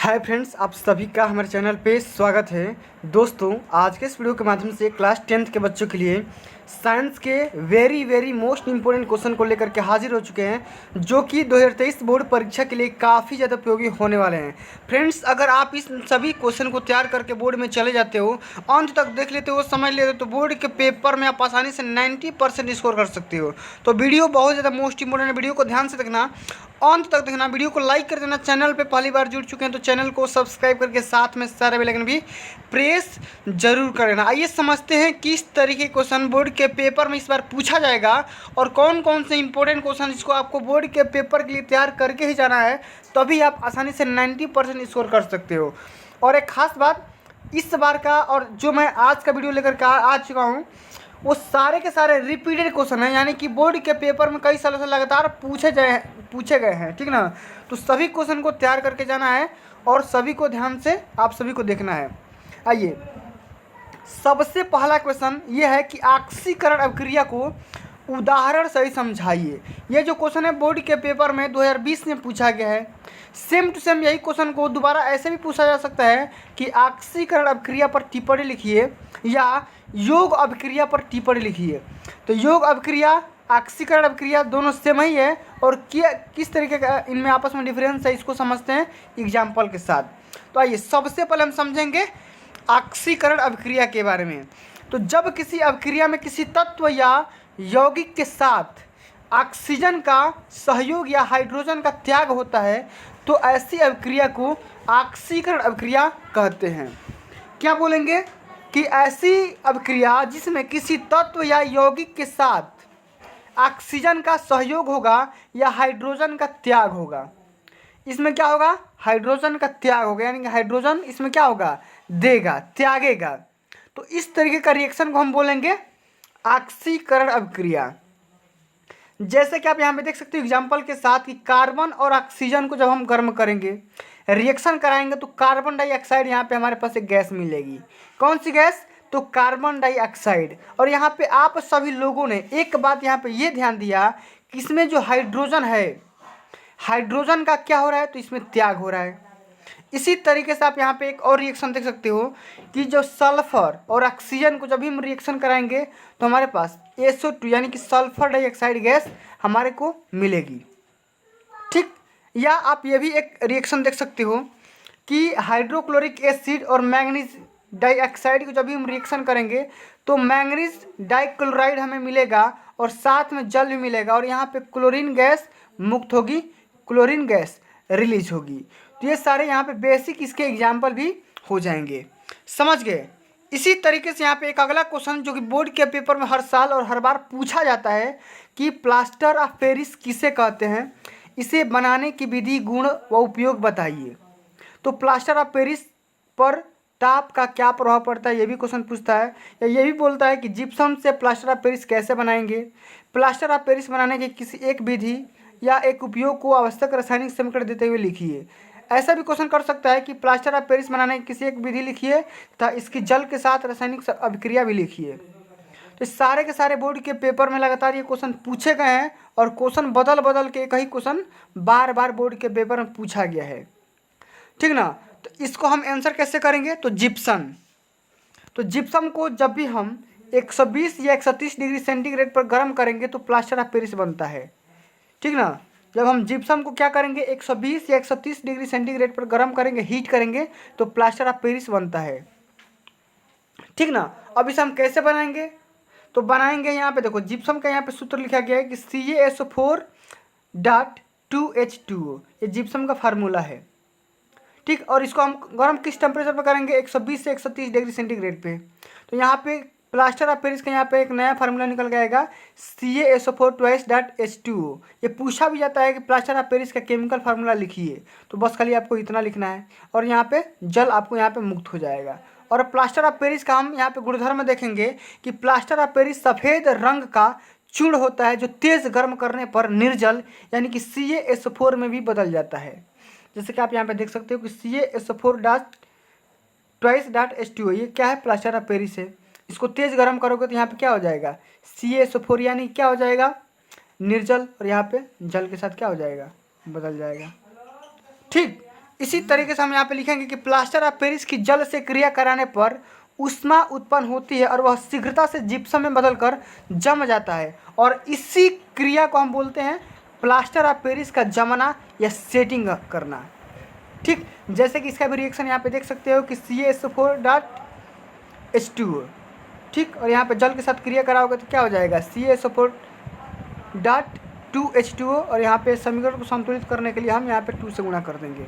Hi friends, आप सभी का हमारे चैनल पे स्वागत है। दोस्तों, आज के इस वीडियो के माध्यम से क्लास 10th के बच्चों के लिए साइंस के वेरी मोस्ट इंपॉर्टेंट क्वेश्चन को लेकर के हाजिर हो चुके हैं, जो कि 2023 बोर्ड परीक्षा के लिए काफ़ी ज़्यादा उपयोगी होने वाले हैं। फ्रेंड्स, अगर आप इस सभी क्वेश्चन को तैयार करके बोर्ड में चले जाते हो, अंत तक देख लेते हो, समझ लेते हो, तो बोर्ड के पेपर में आप आसानी से 90% स्कोर कर सकते हो। तो वीडियो बहुत ज़्यादा मोस्ट इंपॉर्टेंट है, वीडियो को ध्यान से देखना, अंत तक देखना, वीडियो को लाइक कर देना। चैनल पे पहली बार जुड़ चुके हैं तो चैनल को सब्सक्राइब करके साथ में सारे बेल आइकन भी प्रेस जरूर कर लेना। आइए समझते हैं किस तरीके क्वेश्चन बोर्ड के पेपर में इस बार पूछा जाएगा और कौन कौन से इंपॉर्टेंट क्वेश्चन जिसको आपको बोर्ड के पेपर के लिए तैयार करके ही जाना है, तभी आप आसानी से 90% स्कोर कर सकते हो। और एक खास बात इस बार का, और जो मैं आज का वीडियो लेकर के आ चुका हूँ, वो सारे के सारे रिपीटेड क्वेश्चन हैं, यानी कि बोर्ड के पेपर में कई सालों से लगातार पूछे गए हैं। ठीक ना? तो सभी क्वेश्चन को तैयार करके जाना है और सभी को ध्यान से आप सभी को देखना है। आइए, सबसे पहला क्वेश्चन ये है कि ऑक्सीकरण अभिक्रिया को उदाहरण सही समझाइए। ये जो क्वेश्चन है बोर्ड के पेपर में 2020 में पूछा गया है। सेम टू सेम यही क्वेश्चन को दोबारा ऐसे भी पूछा जा सकता है कि ऑक्सीकरण अभिक्रिया पर टिप्पणी लिखिए या योग अभिक्रिया पर टिप्पणी लिखिए। तो योग अभिक्रिया, ऑक्सीकरण अभिक्रिया दोनों सेम ही है, और किस तरीके का इनमें आपस में डिफरेंस है इसको समझते हैं एग्जाम्पल के साथ। तो आइए, सबसे पहले हम समझेंगे ऑक्सीकरण अभिक्रिया के बारे में। तो जब किसी अभिक्रिया में किसी तत्व या यौगिक के साथ ऑक्सीजन का सहयोग या हाइड्रोजन का त्याग होता है, तो ऐसी अभिक्रिया को ऑक्सीकरण अभिक्रिया कहते हैं। क्या बोलेंगे? कि ऐसी अभिक्रिया जिसमें किसी तत्व या यौगिक के साथ ऑक्सीजन का सहयोग होगा या हाइड्रोजन का त्याग होगा। इसमें क्या होगा? हाइड्रोजन का त्याग होगा, यानी कि हाइड्रोजन इसमें क्या होगा? देगा, त्यागेगा। तो इस तरीके का रिएक्शन को हम बोलेंगे ऑक्सीकरण अभिक्रिया। जैसे कि आप यहाँ पे देख सकते हो एग्जाम्पल के साथ कि कार्बन और ऑक्सीजन को जब हम गर्म करेंगे, रिएक्शन कराएंगे, तो कार्बन डाइऑक्साइड यहाँ पे हमारे पास एक गैस मिलेगी। कौन सी गैस? तो कार्बन डाइऑक्साइड। और यहाँ पे आप सभी लोगों ने एक बात यहाँ पे ये ध्यान दिया कि इसमें जो हाइड्रोजन है, हाइड्रोजन का क्या हो रहा है? तो इसमें त्याग हो रहा है। इसी तरीके से आप यहाँ पे एक और रिएक्शन देख सकते हो कि जो सल्फर और ऑक्सीजन को जब भी हम रिएक्शन कराएंगे तो हमारे पास SO2 यानी कि सल्फर डाइऑक्साइड गैस हमारे को मिलेगी। ठीक? या आप ये भी एक रिएक्शन देख सकते हो कि हाइड्रोक्लोरिक एसिड और मैंगनीज डाइऑक्साइड को जब भी हम रिएक्शन करेंगे तो मैंगनीज डाइक्लोराइड हमें मिलेगा और साथ में जल भी मिलेगा, और यहाँ पे क्लोरीन गैस मुक्त होगी, क्लोरीन गैस रिलीज होगी। तो ये सारे यहाँ पे बेसिक इसके एग्जाम्पल भी हो जाएंगे। समझ गए? इसी तरीके से यहाँ पे एक अगला क्वेश्चन जो कि बोर्ड के पेपर में हर साल और हर बार पूछा जाता है कि प्लास्टर ऑफ पेरिस किसे कहते हैं, इसे बनाने की विधि, गुण व उपयोग बताइए। तो प्लास्टर ऑफ पेरिस पर ताप का क्या प्रभाव पड़ता है, ये भी क्वेश्चन पूछता है। या ये भी बोलता है कि जिप्सम से प्लास्टर ऑफ पेरिस कैसे बनाएंगे। प्लास्टर ऑफ पेरिस बनाने की किसी एक विधि या एक उपयोग को आवश्यक रासायनिक समीकरण देते हुए लिखिए। ऐसा भी क्वेश्चन कर सकता है कि प्लास्टर ऑफ पेरिस बनाने की किसी एक विधि लिखिए तथा इसकी जल के साथ रासायनिक अभिक्रिया भी लिखिए। तो सारे के सारे बोर्ड के पेपर में लगातार ये क्वेश्चन पूछे गए हैं, और क्वेश्चन बदल बदल के एक ही क्वेश्चन बार बार बोर्ड के पेपर में पूछा गया है। ठीक ना? तो इसको हम आंसर कैसे करेंगे? तो जिप्सम। तो जिप्सम को जब भी हम 120 या 130 डिग्री सेंटीग्रेड पर गर्म करेंगे तो प्लास्टर ऑफ पेरिस बनता है। ठीक ना? जब हम जिप्सम को क्या करेंगे, 120 या 130 डिग्री सेंटीग्रेड पर गर्म करेंगे, हीट करेंगे, तो प्लास्टर ऑफ पेरिस बनता है। ठीक ना? अब इसे हम कैसे बनाएंगे? तो बनाएंगे, यहाँ पे देखो जिप्सम का यहाँ पे सूत्र लिखा गया है कि CaSO4.2H2O, ये जिप्सम का फार्मूला है। ठीक? और इसको हम गर्म किस टेम्परेचर पे करेंगे? 120 से 130 डिग्री सेंटीग्रेड पे। तो यहाँ पे प्लास्टर ऑफ पेरिस का यहाँ पे एक नया फार्मूला निकल के आएगा, CaSO4 ये पूछा भी जाता है कि प्लास्टर ऑफ पेरिस का केमिकल फार्मूला लिखिए, तो बस खाली आपको इतना लिखना है, और यहाँ पे जल आपको यहाँ पे मुक्त हो जाएगा। और प्लास्टर ऑफ पेरिस का हम यहाँ पे गुणधर्म देखेंगे कि प्लास्टर ऑफ पेरिस सफ़ेद रंग का चूर्ण होता है जो तेज़ गर्म करने पर निर्जल यानी कि CaSO4 में भी बदल जाता है। जैसे कि आप यहाँ पे देख सकते हो कि CaSO4.2H2O, ये क्या है? प्लास्टर ऑफ पेरिस है। इसको तेज़ गर्म करोगे तो यहाँ पे क्या हो जाएगा? CaSO4 यानी क्या हो जाएगा? निर्जल, और यहाँ पे जल के साथ क्या हो जाएगा? बदल जाएगा। ठीक? इसी तरीके से हम यहाँ पे लिखेंगे कि प्लास्टर ऑफ पेरिस की जल से क्रिया कराने पर ऊष्मा उत्पन्न होती है और वह शीघ्रता से जिप्सम में बदलकर जम जाता है, और इसी क्रिया को हम बोलते हैं प्लास्टर ऑफ पेरिस का जमना या सेटिंग करना। ठीक, जैसे कि इसका भी रिएक्शन यहाँ पे देख सकते हो कि CaSO4.H2O। ठीक, और यहाँ पे जल के साथ क्रिया कराओगे तो क्या हो जाएगा CaSO4.2H2O, और यहाँ पे समीकरण को संतुलित करने के लिए हम यहाँ पे 2 से गुणा कर देंगे।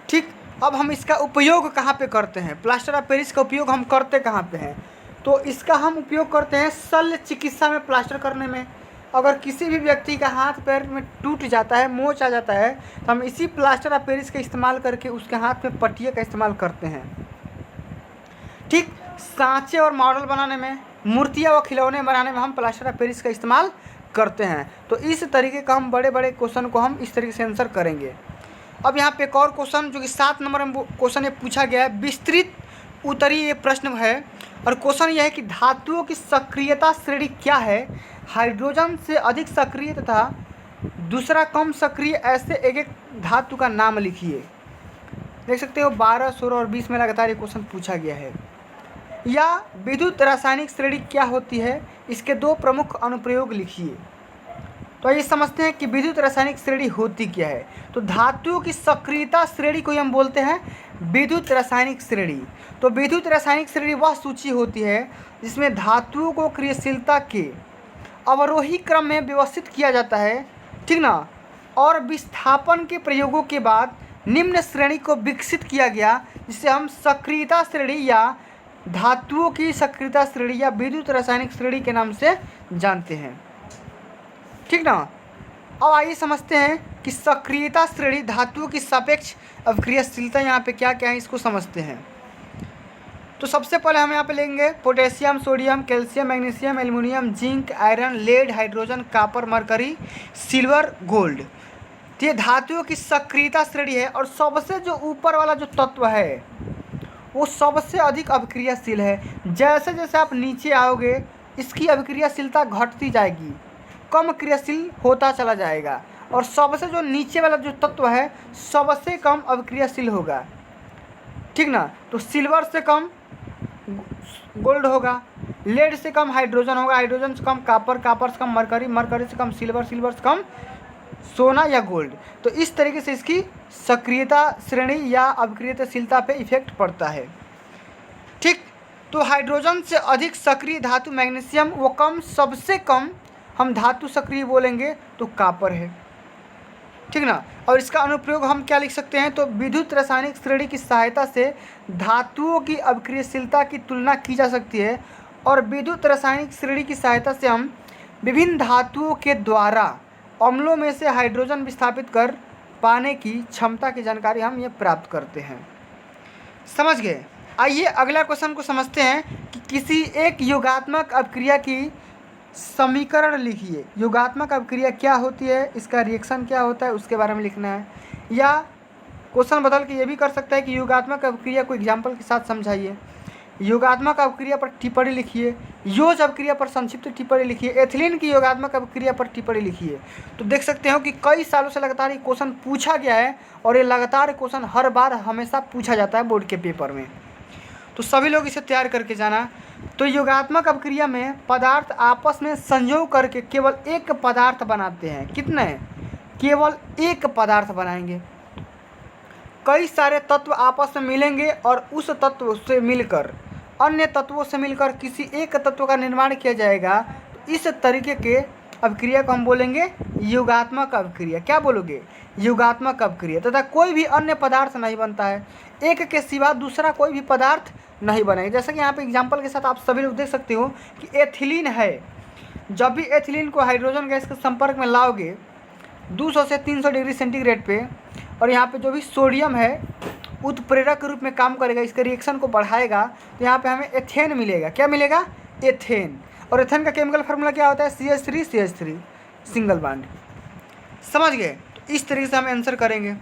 ठीक, अब हम इसका उपयोग कहाँ पे करते हैं, प्लास्टर ऑफ पेरिस का उपयोग हम करते कहाँ पे हैं, तो इसका हम उपयोग करते हैं शल्य चिकित्सा में प्लास्टर करने में। अगर किसी भी व्यक्ति का हाथ पैर में टूट जाता है, मोच आ जाता है, तो हम इसी प्लास्टर ऑफ पेरिस का इस्तेमाल करके उसके हाथ में पट्टिया का इस्तेमाल करते हैं। ठीक, सांचे और मॉडल बनाने में, मूर्तियाँ व खिलौने बनाने में हम प्लास्टर ऑफ पेरिस का इस्तेमाल करते हैं। तो इस तरीके का हम बड़े बड़े क्वेश्चन को हम इस तरीके से आंसर करेंगे। अब यहाँ पे एक और क्वेश्चन जो कि 7 नंबर में क्वेश्चन ये पूछा गया है, विस्तृत उत्तरीय प्रश्न है, और क्वेश्चन यह है कि धातुओं की सक्रियता श्रेणी क्या है, हाइड्रोजन से अधिक सक्रिय तथा दूसरा कम सक्रिय ऐसे एक एक धातु का नाम लिखिए। देख सकते हो 12, 16 और 20 में लगातार ये क्वेश्चन पूछा गया है। या विद्युत रासायनिक श्रेणी क्या होती है, इसके 2 प्रमुख अनुप्रयोग लिखिए। तो ये समझते हैं कि विद्युत रासायनिक श्रेणी होती क्या है। तो धातुओं की सक्रियता श्रेणी को हम बोलते हैं विद्युत रासायनिक श्रेणी। तो विद्युत रासायनिक श्रेणी वह सूची होती है जिसमें धातुओं को क्रियाशीलता के अवरोही क्रम में व्यवस्थित किया जाता है, ठीक ना, और विस्थापन के प्रयोगों के बाद निम्न श्रेणी को विकसित किया गया, जिसे हम सक्रियता श्रेणी या धातुओं की सक्रियता श्रेणी या विद्युत रासायनिक श्रेणी के नाम से जानते हैं। ठीक ना, अब आइए समझते हैं कि सक्रियता श्रेणी धातुओं की सापेक्ष अभिक्रियाशीलता यहाँ पे क्या क्या है, इसको समझते हैं। तो सबसे पहले हम यहाँ पे लेंगे potassium, sodium, calcium, magnesium, aluminium, zinc, iron, lead, hydrogen, copper, mercury, silver, gold. तो ये धातुओं की सक्रियता श्रेणी है, और सबसे जो ऊपर वाला जो तत्व है वो सबसे अधिक अभिक्रियाशील है। जैसे जैसे आप नीचे आओगे इसकी अभिक्रियाशीलता घटती जाएगी, कम क्रियाशील होता चला जाएगा, और सबसे जो नीचे वाला जो तत्व है सबसे कम अभिक्रियाशील होगा। ठीक ना, तो सिल्वर से कम गोल्ड होगा, लेड से कम हाइड्रोजन होगा, हाइड्रोजन से कम कॉपर, कॉपर से कम मरकरी, मरकरी से कम सिल्वर, सिल्वर से कम सोना या गोल्ड। तो इस तरीके से इसकी सक्रियता श्रेणी या अभिक्रियाशीलता पे इफेक्ट पड़ता है। ठीक, तो हाइड्रोजन से अधिक सक्रिय धातु मैग्नीशियम, वो कम, सबसे कम हम धातु सक्रिय बोलेंगे तो कॉपर है। ठीक ना, और इसका अनुप्रयोग हम क्या लिख सकते हैं, तो विद्युत रासायनिक श्रेणी की सहायता से धातुओं की अभिक्रियाशीलता की तुलना की जा सकती है, और विद्युत रासायनिक श्रेणी की सहायता से हम विभिन्न धातुओं के द्वारा अम्लों में से हाइड्रोजन विस्थापित कर पाने की क्षमता की जानकारी हम ये प्राप्त करते हैं। समझ गए। आइए अगला क्वेश्चन को समझते हैं कि किसी एक योगात्मक अभिक्रिया की समीकरण लिखिए। योगात्मक अभिक्रिया क्या होती है, इसका रिएक्शन क्या होता है, उसके बारे में लिखना है। या क्वेश्चन बदल के ये भी कर सकता है कि योगात्मक अभिक्रिया को एग्जाम्पल के साथ समझाइए। योगात्मक अभिक्रिया पर टिप्पणी लिखिए। योज अभिक्रिया पर संक्षिप्त टिप्पणी लिखिए। एथिलीन की योगात्मक अभिक्रिया पर टिप्पणी लिखिए। तो देख सकते हो कि कई सालों से लगातार ये क्वेश्चन पूछा गया है, और ये लगातार क्वेश्चन हर बार हमेशा पूछा जाता है बोर्ड के पेपर में। तो सभी लोग इसे तैयार करके जाना। तो योगात्मक अभिक्रिया में पदार्थ आपस में संयोग करके केवल एक पदार्थ बनाते हैं। कितने? केवल एक पदार्थ बनाएंगे। कई सारे तत्व आपस में मिलेंगे और उस तत्व से मिलकर अन्य तत्वों से मिलकर किसी एक तत्व का निर्माण किया जाएगा। तो इस तरीके के अभिक्रिया को हम बोलेंगे योगात्मक अभिक्रिया। क्या बोलोगे? योगात्मक अभिक्रिया। तथा कोई भी अन्य पदार्थ नहीं बनता है, एक के सिवा दूसरा कोई भी पदार्थ नहीं बनेगा। जैसा कि यहाँ पे एग्जांपल के साथ आप सभी लोग देख सकते हो कि एथिलीन है। जब भी एथिलीन को हाइड्रोजन गैस के संपर्क में लाओगे 200 से 300 डिग्री सेंटीग्रेड पे, और यहाँ पे जो भी सोडियम है उत्प्रेरक के रूप में काम करेगा, इसके रिएक्शन को बढ़ाएगा, तो यहाँ पे हमें एथेन मिलेगा। क्या मिलेगा? एथेन। और एथेन का केमिकल फार्मूला क्या होता है? CH3 single bond. समझ गए? तो इस तरीके से हम आंसर करेंगे।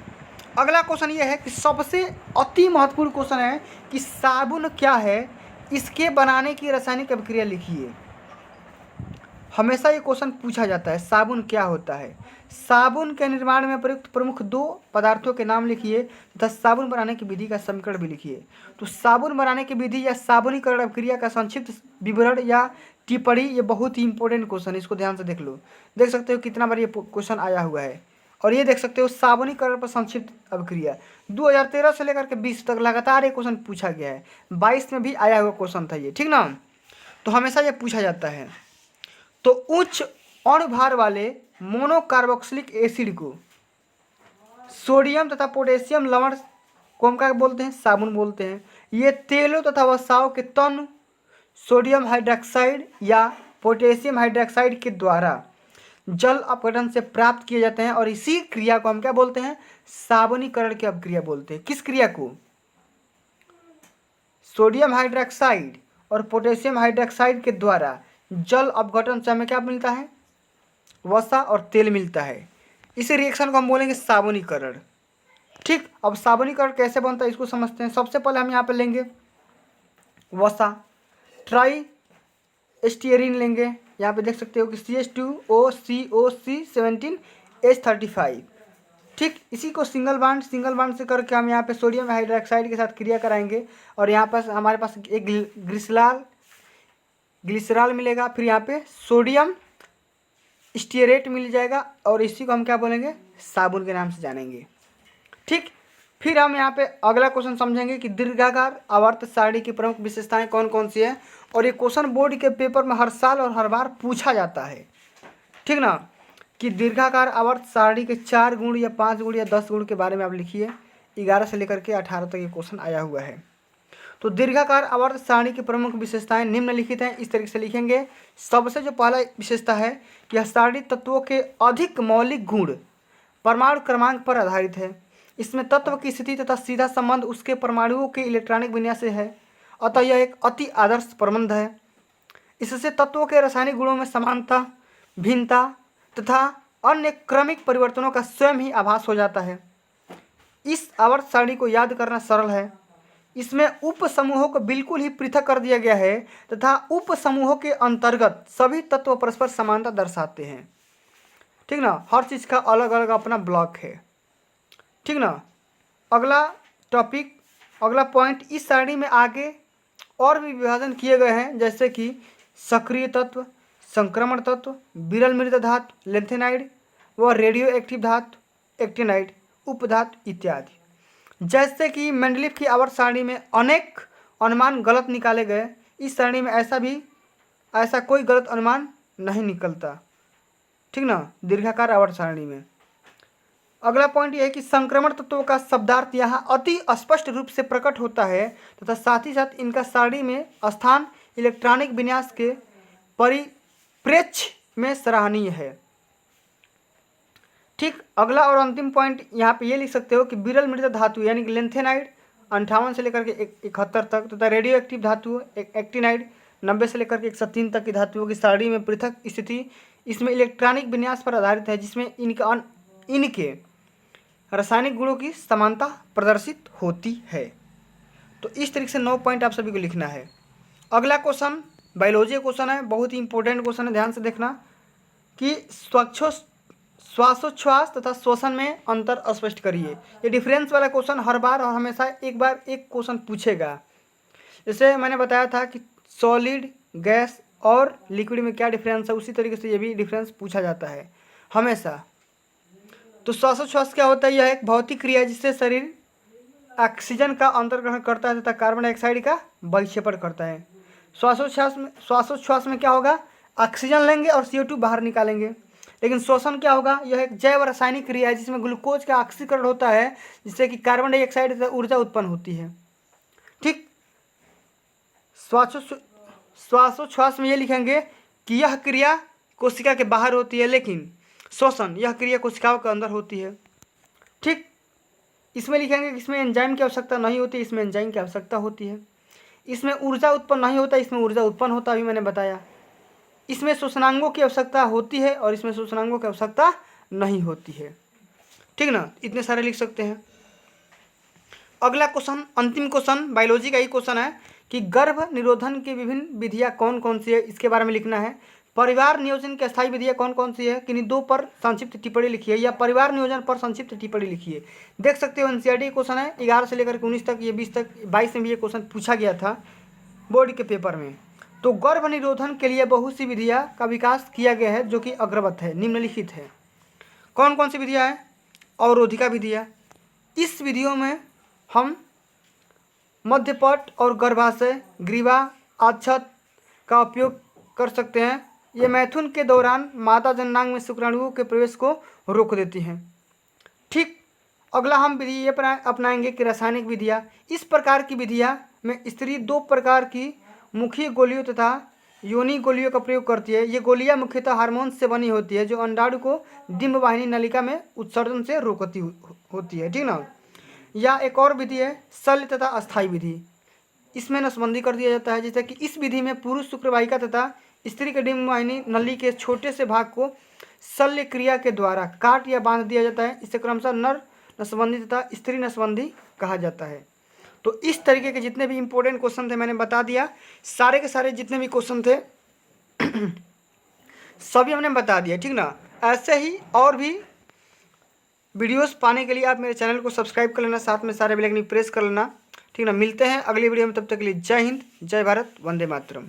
अगला क्वेश्चन ये है कि सबसे अति महत्वपूर्ण क्वेश्चन है कि साबुन क्या है, इसके बनाने की रासायनिक अभिक्रिया लिखिए। हमेशा ये क्वेश्चन पूछा जाता है, साबुन क्या होता है। साबुन के निर्माण में प्रयुक्त प्रमुख 2 पदार्थों के नाम लिखिए तथा साबुन बनाने की विधि का समीकरण भी लिखिए। तो साबुन बनाने की विधि या साबुनीकरण अभिक्रिया का संक्षिप्त विवरण या टिप्पणी, ये बहुत ही इंपॉर्टेंट क्वेश्चन है, इसको ध्यान से देख लो। देख सकते हो कितना बार ये क्वेश्चन आया हुआ है। और ये देख सकते हो साबुनीकरण पर संक्षिप्त अभिक्रिया 2013 से लेकर के 20 तक लगातार ये क्वेश्चन पूछा गया है। 22 में भी आया हुआ क्वेश्चन था ये, ठीक ना। तो हमेशा ये पूछा जाता है। तो उच्च अणुभार वाले मोनोकार्बोक्सिलिक एसिड को सोडियम तथा पोटेशियम लवण को हम क्या बोलते हैं, साबुन बोलते हैं। ये तेलों तथा वसाओं के तनु सोडियम हाइड्रोक्साइड या पोटेशियम हाइड्रोक्साइड के द्वारा जल अपघटन से प्राप्त किए जाते हैं और इसी क्रिया को हम क्या बोलते हैं, साबुनीकरण की अभिक्रिया बोलते हैं। किस क्रिया को, सोडियम हाइड्रोक्साइड और पोटेशियम हाइड्रोक्साइड के द्वारा जल अपघटन से हमें क्या मिलता है, वसा और तेल मिलता है। इस रिएक्शन को हम बोलेंगे साबुनीकरण। ठीक, अब साबुनीकरण कैसे बनता है इसको समझते हैं। सबसे पहले हम यहाँ पे लेंगे वसा, ट्राई स्टीयरिन लेंगे। यहाँ पे देख सकते हो कि CH2OCOC17H35। ठीक, इसी को सिंगल बांड से करके हम यहाँ पे सोडियम हाइड्रोक्साइड के साथ क्रिया कराएंगे और यहाँ पर हमारे पास एक ग्लिसरॉल मिलेगा। फिर यहाँ पे सोडियम स्टीयरेट मिल जाएगा और इसी को हम क्या बोलेंगे, साबुन के नाम से जानेंगे। ठीक, फिर हम यहाँ पे अगला क्वेश्चन समझेंगे कि दीर्घाकार आवर्त सारणी की प्रमुख विशेषताएं कौन कौन सी है। और ये क्वेश्चन बोर्ड के पेपर में हर साल और हर बार पूछा जाता है, ठीक ना, कि दीर्घाकार आवर्त सारणी के 4 गुण या 5 गुण या 10 गुण के बारे में आप लिखिए। 11 से लेकर के 18 तक ये क्वेश्चन आया हुआ है। तो दीर्घाकार आवर्त सारणी की प्रमुख विशेषताएं निम्नलिखित हैं, इस तरीके से लिखेंगे। सबसे जो पहला विशेषता है कि यह सारणी तत्वों के अधिक मौलिक गुण परमाणु क्रमांक पर आधारित है। इसमें तत्व की स्थिति तथा सीधा संबंध उसके परमाणुओं के इलेक्ट्रॉनिक विन्यास से है, अतः यह एक अति आदर्श प्रबंध है। इससे तत्वों के रासायनिक गुणों में समानता, भिन्नता तथा अन्य क्रमिक परिवर्तनों का स्वयं ही आभास हो जाता है। इस आवर्त सारणी को याद करना सरल है। इसमें उप समूहों को बिल्कुल ही पृथक कर दिया गया है तथा उप समूहों के अंतर्गत सभी तत्व परस्पर समानता दर्शाते हैं, ठीक ना। हर चीज़ का अलग अलग अपना ब्लॉक है, ठीक ना। अगला टॉपिक, अगला पॉइंट, इस सारणी में आगे और भी विभाजन किए गए हैं, जैसे कि सक्रिय तत्व, संक्रमण तत्व, विरल मृत धातु लेंथेनाइड व रेडियो एक्टिव धातु एक्टिनाइड, उपधातु इत्यादि। जैसे कि मेंडलीफ की आवर्त सारणी में अनेक अनुमान गलत निकाले गए, इस सारणी में ऐसा कोई गलत अनुमान नहीं निकलता, ठीक ना, दीर्घाकार आवर्त सारणी में। अगला पॉइंट यह है कि संक्रमण तत्वों का शब्दार्थ यहाँ अति स्पष्ट रूप से प्रकट होता है तथा साथ ही साथ इनका सारणी में स्थान इलेक्ट्रॉनिक विन्यास के परिप्रेक्ष्य में सराहनीय है। ठीक, अगला और अंतिम पॉइंट यहाँ पे ये लिख सकते हो कि विरल मृत धातु यानी कि लेंथेनाइड 58 से लेकर के 71 तक तथा रेडियो एक्टिव धातु एक्टिनाइड 90 से लेकर के 103 तक की धातुओं की सारणी में पृथक स्थिति इसमें इलेक्ट्रॉनिक विन्यास पर आधारित है, जिसमें इनके रासायनिक गुणों की समानता प्रदर्शित होती है। तो इस तरीके से 9 पॉइंट आप सभी को लिखना है। अगला क्वेश्चन बायोलॉजी क्वेश्चन है, बहुत ही इंपॉर्टेंट क्वेश्चन है, ध्यान से देखना कि श्वासोच्छ्वास तथा श्वसन में अंतर स्पष्ट करिए। ये डिफरेंस वाला क्वेश्चन हर बार और हमेशा एक बार एक क्वेश्चन पूछेगा। जैसे मैंने बताया था कि सॉलिड, गैस और लिक्विड में क्या डिफरेंस है, उसी तरीके से ये भी डिफरेंस पूछा जाता है हमेशा। तो श्वासोच्छ्वास क्या होता है, यह एक भौतिक क्रिया है जिससे शरीर ऑक्सीजन का अंतर्ग्रहण करता है तथा कार्बन डाइऑक्साइड का बहिक्षेपण करता है। श्वासोच्छ्वास में क्या होगा, ऑक्सीजन लेंगे और CO2 बाहर निकालेंगे। लेकिन श्वसन क्या होगा, यह एक जैव रासायनिक क्रिया है जिसमें ग्लूकोज का ऑक्सीकरण होता है जिससे कि कार्बन डाइऑक्साइड से ऊर्जा उत्पन्न होती है। ठीक, श्वासोच्छ्वास में ये लिखेंगे कि यह क्रिया कोशिका के बाहर होती है, लेकिन श्वसन यह क्रिया कोशिकाओं के अंदर होती है। ठीक, इसमें लिखेंगे कि इसमें एंजाइम की आवश्यकता नहीं होती, इसमें एंजाइम की आवश्यकता होती है। इसमें ऊर्जा उत्पन्न नहीं होता, इसमें ऊर्जा उत्पन्न होता, अभी मैंने बताया। इसमें श्वसनांगों की आवश्यकता होती है और इसमें श्वसनांगों की आवश्यकता नहीं होती है, ठीक ना। इतने सारे लिख सकते हैं। अगला क्वेश्चन, अंतिम क्वेश्चन बायोलॉजी का ही क्वेश्चन है कि गर्भ निरोधन की विभिन्न विधियाँ कौन कौन सी है, इसके बारे में लिखना है। परिवार नियोजन की अस्थायी विधियाँ कौन कौन सी है, किन्हीं दो पर संक्षिप्त टिप्पणी लिखिए या परिवार नियोजन पर संक्षिप्त टिप्पणी लिखिए। देख सकते हो एनसीईआरटी क्वेश्चन है 11 से लेकर के 19 तक, ये 20 तक 22 में भी ये क्वेश्चन पूछा गया था बोर्ड के पेपर में। तो गर्भ निरोधन के लिए बहुत सी विधियाँ का विकास किया गया है जो कि अग्रवत है, निम्नलिखित है। कौन कौन सी विधियाँ हैं? अवरोधिका विधियाँ। इस विधियों में हम मध्यपट और गर्भाशय, ग्रीवा, आच्छत का उपयोग कर सकते हैं। ये मैथुन के दौरान मादा जननांग में शुक्राणुओं के प्रवेश को रोक देती हैं। ठीक, अगला हम विधि ये अपनाएंगे कि रासायनिक विधियाँ। इस प्रकार की विधियाँ में स्त्री दो प्रकार की मुखी गोलियों तथा योनि गोलियों का प्रयोग करती है। ये गोलियाँ मुख्यतः हार्मोन से बनी होती है जो अंडाणु को डिंब वाहिनी नलिका में उत्सर्जन से रोकती होती है, ठीक ना। या एक और विधि है शल्य तथा अस्थायी विधि। इसमें नसबंदी कर दिया जाता है, जैसे कि इस विधि में पुरुष शुक्रवाहिका तथा स्त्री के डिंब वाहिनी नली के छोटे से भाग को शल्य क्रिया के द्वारा काट या बांध दिया जाता है। इसे क्रमशः नर नसबंदी तथा स्त्री नसबंदी कहा जाता है। तो इस तरीके के जितने भी इंपॉर्टेंट क्वेश्चन थे मैंने बता दिया, सारे के सारे जितने भी क्वेश्चन थे सभी हमने बता दिया, ठीक ना। ऐसे ही और भी वीडियोस पाने के लिए आप मेरे चैनल को सब्सक्राइब कर लेना, साथ में सारे बेल आइकन प्रेस कर लेना, ठीक ना। मिलते हैं अगली वीडियो में, तब तक के लिए जय हिंद, जय भारत, वंदे मातरम।